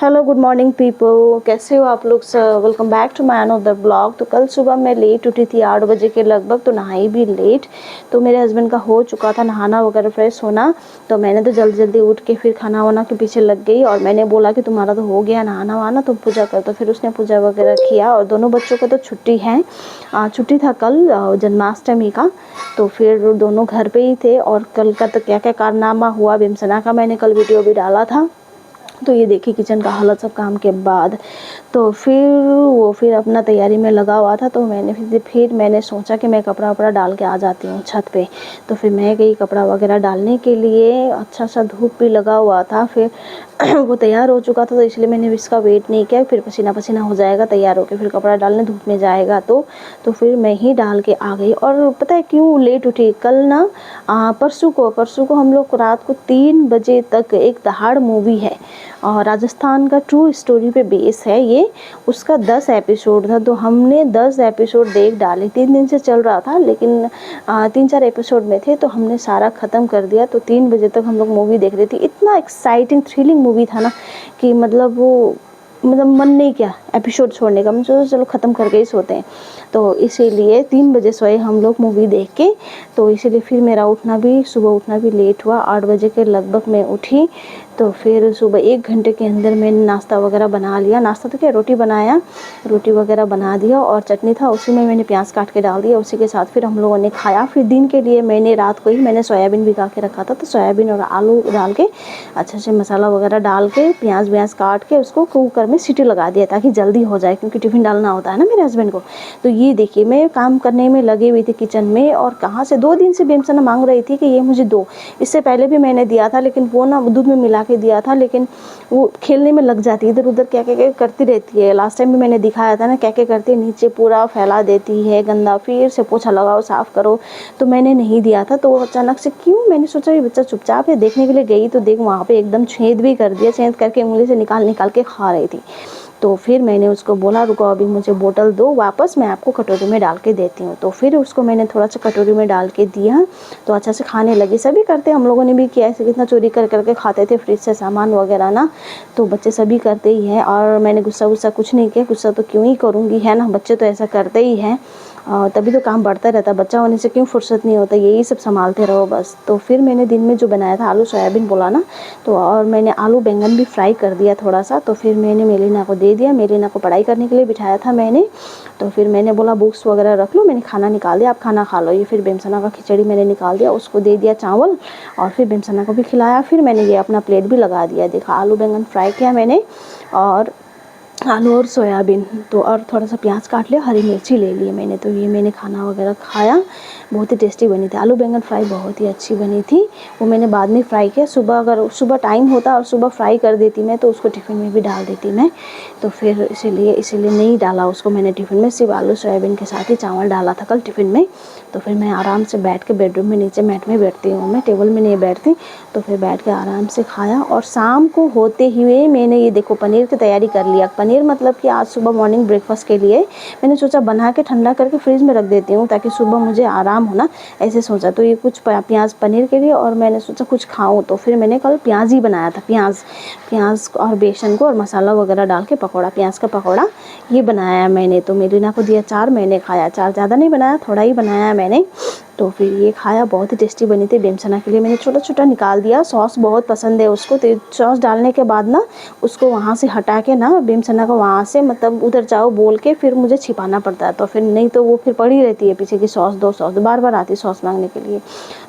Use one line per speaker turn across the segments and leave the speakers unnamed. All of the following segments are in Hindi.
हेलो गुड मॉर्निंग पीपल, कैसे हो आप लोग सब। Welcome back to my another blog. तो कल सुबह मैं लेट उठी थी 8 बजे के लगभग, तो नहाई भी लेट। तो मेरे हस्बैंड का हो चुका था नहाना वगैरह फ्रेश होना, तो मैंने तो जल्दी जल्दी उठ के फिर खाना वाना के पीछे लग गई और मैंने बोला कि तुम्हारा तो हो गया नहाना वाना, तुम पूजा कर। तो फिर उसने पूजा वगैरह किया और दोनों बच्चों को तो छुट्टी है, छुट्टी था कल जन्माष्टमी का, तो फिर दोनों घर पे ही थे। और कल का तो क्या क्या कारनामा हुआ बिमसना का, मैंने कल वीडियो भी डाला था। तो ये देखिए किचन का हालत सब काम के बाद। तो फिर अपना तैयारी में लगा हुआ था, तो फिर मैंने सोचा कि मैं कपड़ा वपड़ा डाल के आ जाती हूँ छत पे। तो फिर मैं गई कपड़ा वगैरह डालने के लिए। अच्छा सा धूप भी लगा हुआ था। फिर वो तैयार हो चुका था, तो इसलिए मैंने इसका वेट नहीं किया। फिर पसीना पसीना हो जाएगा तैयार होकर, फिर कपड़ा डालने धूप में जाएगा तो फिर मैं ही डाल के आ गई। और पता है क्यों लेट उठी कल ना, परसों को हम लोग रात को 3 बजे तक एक दहाड़ मूवी है और राजस्थान का ट्रू स्टोरी पे बेस है ये, उसका 10 एपिसोड था। तो हमने 10 एपिसोड देख डाले। 3 दिन से चल रहा था, लेकिन 3-4 एपिसोड में थे, तो हमने सारा ख़त्म कर दिया। तो 3 बजे तक हम लोग मूवी देख रहे थे। इतना एक्साइटिंग थ्रिलिंग मूवी था ना कि मतलब मन नहीं किया एपिसोड छोड़ने का। मैं सोचा चलो ख़त्म करके ही सोते हैं, तो इसीलिए 3 बजे सोए हम लोग मूवी देख के। तो इसीलिए फिर मेरा सुबह उठना भी लेट हुआ। 8 बजे के लगभग मैं उठी। तो फिर सुबह 1 घंटे के अंदर मैंने नाश्ता वगैरह बना लिया। नाश्ता तो क्या, रोटी बनाया, रोटी वगैरह बना दिया और चटनी था, उसी में मैंने प्याज काट के डाल दिया। उसी के साथ फिर हम लोगों ने खाया। फिर दिन के लिए मैंने रात को ही सोयाबीन भिगा के रखा था, तो सोयाबीन और आलू डाल के अच्छे से मसाला वगैरह डाल के प्याज व्याज काट के उसको कुकर में सीटी लगा दिया, ताकि जल्दी हो जाए, क्योंकि टिफ़िन डालना होता है ना मेरे हस्बैंड को। तो ये देखिए मैं काम करने में लगी हुई थी किचन में, और कहाँ से 2 दिन से बेमसना मांग रही थी कि ये मुझे दो। इससे पहले भी मैंने दिया था, लेकिन वो ना दूध में मिला के दिया था, लेकिन वो खेलने में लग जाती है, इधर उधर क्या क्या करती रहती है। लास्ट टाइम भी मैंने दिखाया था ना, क्या क्या करती है, नीचे पूरा फैला देती है गंदा, फिर से पोछा लगाओ साफ़ करो। तो मैंने नहीं दिया था। तो अचानक से क्यों, मैंने सोचा ये बच्चा चुपचाप है, देखने के लिए गई तो देख वहाँ पे एकदम छेद भी कर दिया, छेद करके उंगली से निकाल के खा रही थी। तो फिर मैंने उसको बोला रुको अभी मुझे बोतल दो वापस, मैं आपको कटोरी में डाल के देती हूँ। तो फिर उसको मैंने थोड़ा सा कटोरी में डाल के दिया, तो अच्छा से खाने लगी। सभी करते, हम लोगों ने भी किया ऐसे, कितना चोरी कर करके खाते थे फ्रिज से सामान वगैरह ना, तो बच्चे सभी करते ही हैं। और मैंने गुस्सा कुछ नहीं किया, गुस्सा तो क्यों ही करूँगी, है ना, बच्चे तो ऐसा करते ही हैं। तभी तो काम बढ़ता रहता, बच्चा होने से क्यों फुर्सत नहीं होता, यही सब संभालते रहो बस। तो फिर मैंने दिन में जो बनाया था आलू सोयाबीन बोला ना, तो और मैंने आलू बैंगन भी फ्राई कर दिया थोड़ा सा। तो फिर मैंने मेलिना को दे दिया, मेलिना को पढ़ाई करने के लिए बिठाया था मैंने। तो फिर मैंने बोला बुक्स वगैरह रख लो, मैंने खाना निकाल दिया, आप खाना खा लो। ये फिर बेमसना का खिचड़ी मैंने निकाल दिया, उसको दे दिया चावल, और फिर बेमसना को भी खिलाया। फिर मैंने ये अपना प्लेट भी लगा दिया। देखा आलू बैंगन फ्राई किया मैंने, और आलू और सोयाबीन, तो और थोड़ा सा प्याज काट लिया, हरी मिर्ची ले ली मैंने। तो ये मैंने खाना वगैरह खाया। बहुत ही टेस्टी बनी थी आलू बैंगन फ्राई, बहुत ही अच्छी बनी थी। वो मैंने बाद में फ्राई किया, अगर सुबह टाइम होता और सुबह फ्राई कर देती मैं, तो उसको टिफ़िन में भी डाल देती मैं। तो फिर इसीलिए नहीं डाला उसको मैंने टिफ़िन में, सिर्फ आलू सोयाबीन के साथ ही चावल डाला था कल टिफ़िन में। तो फिर मैं आराम से बैठ के बेडरूम में नीचे मैट में बैठती हूँ, मैं टेबल में नहीं बैठती। तो फिर बैठ के आराम से खाया। और शाम को होते हुए मैंने ये देखो पनीर की तैयारी कर लिया। पनीर मतलब कि आज सुबह मॉर्निंग ब्रेकफास्ट के लिए मैंने सोचा बना के ठंडा करके फ्रिज में रख देती हूँ, ताकि सुबह मुझे आराम हो ना, ऐसे सोचा। तो ये कुछ प्याज पनीर के लिए, और मैंने सोचा कुछ खाऊं, तो फिर मैंने कल प्याज ही बनाया था। प्याज और बेसन को और मसाला वगैरह डाल के पकौड़ा, प्याज का पकौड़ा ये बनाया मैंने। तो मेलिना को दिया 4, मैंने खाया 4, ज़्यादा नहीं बनाया, थोड़ा ही बनाया मैंने। तो फिर ये खाया, बहुत ही टेस्टी बनी थी। बेमसना के लिए मैंने छोटा छोटा निकाल दिया, सॉस बहुत पसंद है उसको। तो सॉस डालने के बाद ना उसको वहाँ से हटा के ना, बेमसना को वहाँ से मतलब उधर जाओ बोल के फिर मुझे छिपाना पड़ता है। तो फिर नहीं तो वो फिर पड़ी रहती है पीछे की सॉस दो, बार बार आती सॉस मांगने के लिए।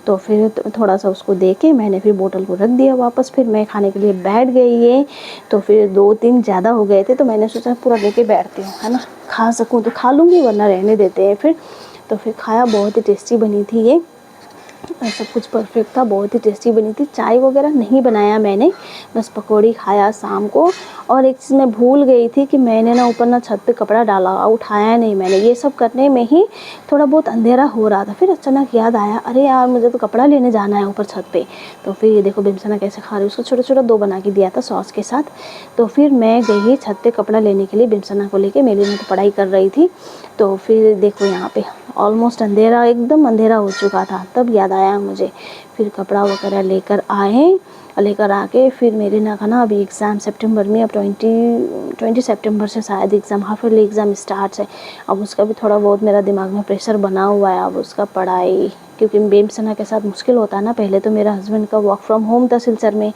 तो फिर थोड़ा सा उसको दे के मैंने फिर बोतल को रख दिया वापस। फिर मैं खाने के लिए बैठ गई है। तो फिर 2-3 ज़्यादा हो गए थे, तो मैंने सोचा पूरा लेके बैठती हूँ, है ना, खा सकूँ तो खा लूँगी, वरना रहने देते हैं फिर। तो फिर खाया, बहुत ही टेस्टी बनी थी ये, सब कुछ परफेक्ट था, बहुत ही टेस्टी बनी थी। चाय वगैरह नहीं बनाया मैंने, बस पकौड़ी खाया शाम को। और एक चीज़ मैं भूल गई थी कि मैंने ना ऊपर ना छत पे कपड़ा डाला, उठाया नहीं मैंने। ये सब करने में ही थोड़ा बहुत अंधेरा हो रहा था। फिर अचानक याद आया, अरे यार मुझे तो कपड़ा लेने जाना है ऊपर छत पे। तो फिर ये देखो बेमसना कैसे खा रही है, उसको छोटा छोटा 2 बना के दिया था सॉस के साथ। तो फिर मैं गई छत पे कपड़ा लेने के लिए बेमसना को लेके, मेरी में तो पढ़ाई कर रही थी। तो फिर देखो यहाँ पे ऑलमोस्ट अंधेरा, एकदम अंधेरा हो चुका था। तब याद याद आया मुझे। फिर कपड़ा वगैरह लेकर आके फिर मेरे ना का ना अभी एग्ज़ाम सितंबर में, अब 20 सितंबर से शायद exam, half yearly exam start है। अब उसका भी थोड़ा बहुत मेरा दिमाग में प्रेशर बना हुआ है, अब उसका पढ़ाई, क्योंकि बेमसना के साथ मुश्किल होता है ना। पहले तो मेरा हस्बैंड का वर्क फ्रॉम होम था सिलचर में,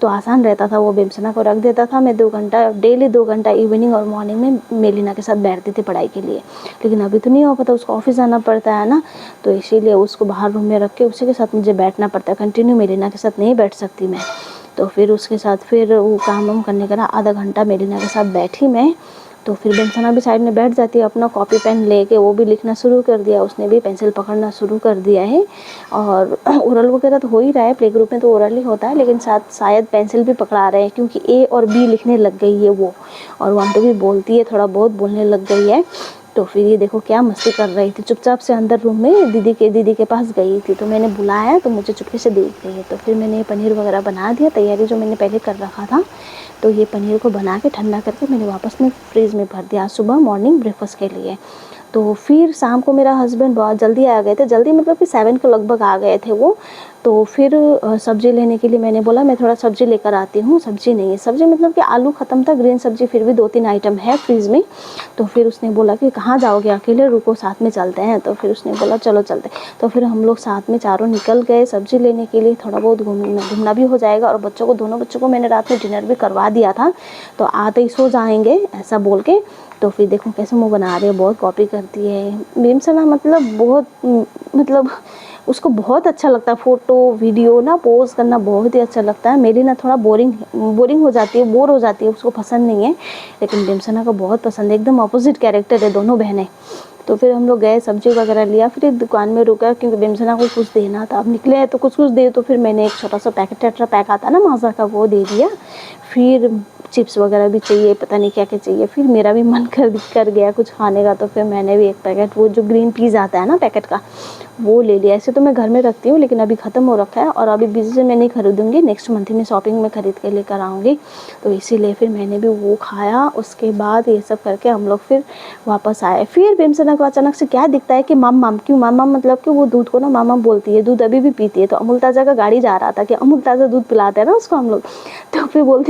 तो आसान रहता था, वो बेमसना को रख देता था, मैं 2 घंटा डेली 2 घंटा इवनिंग और मॉर्निंग में मेलिना के साथ बैठती थी पढ़ाई के लिए। लेकिन अभी तो नहीं हो पाता, उसको ऑफिस जाना पड़ता है ना, तो इसीलिए उसको बाहर रूम में रख के उसी के साथ मुझे बैठना पड़ता है। कंटिन्यू मेलिना के साथ नहीं बैठ सकती मैं। तो फिर उसके साथ फिर वो काम वाम करने के बाद आधा घंटा मेलिना के साथ बैठी मैं, तो फिर बेमसना भी साइड में बैठ जाती है, अपना कॉपी पेन लेके वो भी लिखना शुरू कर दिया, उसने भी पेंसिल पकड़ना शुरू कर दिया है। और ओरल वगैरह तो हो ही रहा है, प्ले ग्रुप में तो ओरल ही होता है, लेकिन साथ शायद पेंसिल भी पकड़ा रहे हैं, क्योंकि ए और बी लिखने लग गई है वो, और 1 2 भी बोलती है, थोड़ा बहुत बोलने लग गई है। तो फिर ये देखो क्या मस्ती कर रही थी, चुपचाप से अंदर रूम में दीदी के पास गई थी, तो मैंने बुलाया तो मुझे चुपके से देख गई है। तो फिर मैंने पनीर वगैरह बना दिया, तैयारी जो मैंने पहले कर रखा था, तो ये पनीर को बना के ठंडा करके मैंने वापस में फ्रीज़ में भर दिया सुबह मॉर्निंग ब्रेकफास्ट के लिए। तो फिर शाम को मेरा हस्बैंड बहुत जल्दी आ गए थे, जल्दी मतलब कि 7 के लगभग आ गए थे वो। तो फिर सब्ज़ी लेने के लिए मैंने बोला मैं थोड़ा सब्ज़ी लेकर आती हूँ, सब्ज़ी नहीं है, सब्ज़ी मतलब कि आलू ख़त्म था, ग्रीन सब्ज़ी फिर भी 2 3 आइटम है फ्रीज़ में। तो फिर उसने बोला कि कहाँ जाओगे अकेले, रुको साथ में चलते हैं। तो फिर उसने बोला चलो चलते। तो फिर हम लोग साथ में चारों निकल गए सब्ज़ी लेने के लिए, थोड़ा बहुत घूमना भी हो जाएगा, और दोनों बच्चों को मैंने रात में डिनर भी करवा दिया था, तो आते ही सो जाएंगे ऐसा बोल के। तो फिर देखो कैसे मुँह बना रही है, बहुत कॉपी करती है बेमसना, मतलब बहुत, मतलब उसको बहुत अच्छा लगता है फ़ोटो वीडियो ना पोज़ करना, बहुत ही अच्छा लगता है। मेरी ना थोड़ा बोरिंग हो जाती है, बोर हो जाती है, उसको पसंद नहीं है, लेकिन बेमसना को बहुत पसंद है, एकदम अपोजिट कैरेक्टर है दोनों बहनें। तो फिर हम लोग गए, सब्ज़ी वगैरह लिया, फिर एक दुकान में रुका, क्योंकि बेमसना को कुछ देना था, अब निकले हैं तो कुछ दे, तो फिर मैंने एक छोटा सा पैकेट टेट्रा पैक आता है ना माज़ा का, वो दे दिया। फिर चिप्स वगैरह भी चाहिए, पता नहीं क्या क्या चाहिए, फिर मेरा भी मन कर गया कुछ खाने का, तो फिर मैंने भी एक पैकेट वो जो ग्रीन पीज़ आता है ना पैकेट का, वो ले लिया। ऐसे तो मैं घर में रखती हूँ, लेकिन अभी ख़त्म हो रखा है, और अभी बिजी से मैं नहीं खरीदूँगी, नेक्स्ट मंथ में शॉपिंग में ख़रीद के लेकर आऊँगी। तो इसीलिए फिर मैंने भी वो खाया। उसके बाद ये सब करके हम लोग फिर वापस आए। फिर बेमसना को अचानक से क्या दिखता है कि मम क्यों, मम मतलब कि वो दूध को ना मम बोलती है, दूध अभी भी पीती है। तो अमूल ताज़ा का गाड़ी जा रहा था कि अमूल ताज़ा दूध पिलाते हैं ना उसको हम लोग, तो फिर बोलती